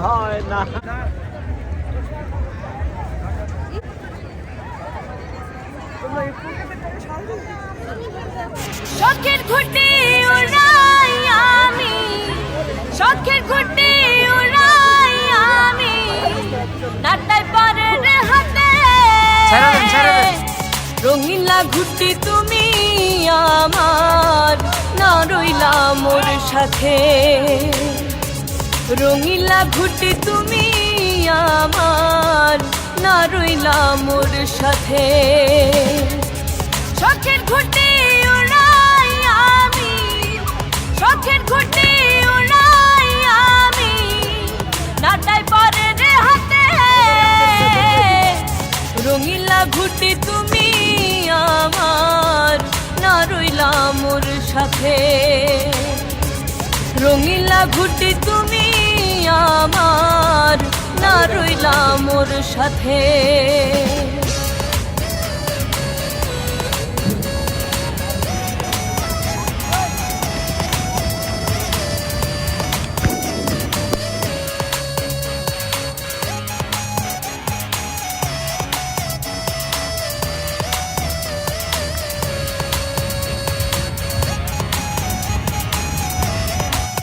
হয় না। শখের ঘুটে উড়াই আমি, শখের ঘুটে উড়াই আমি, নাটাই পারের হাতে রঙিলা ঘুটি তুমি আমার, না রইলা মোর সাথে। রঙিলা ঘুটি তুমি আমার, না রইলা মোর সাথে। শখের ঘুটে উড়াই আমি, শখের ঘুটে উড়াই আমি, নাটাই পারের হাতে রঙিলা ঘুটি তুমি আমার, না রইলা মোর সাথে। রঙিলা ঘুটি তুমি আমার, না রইলা মোর সাথে।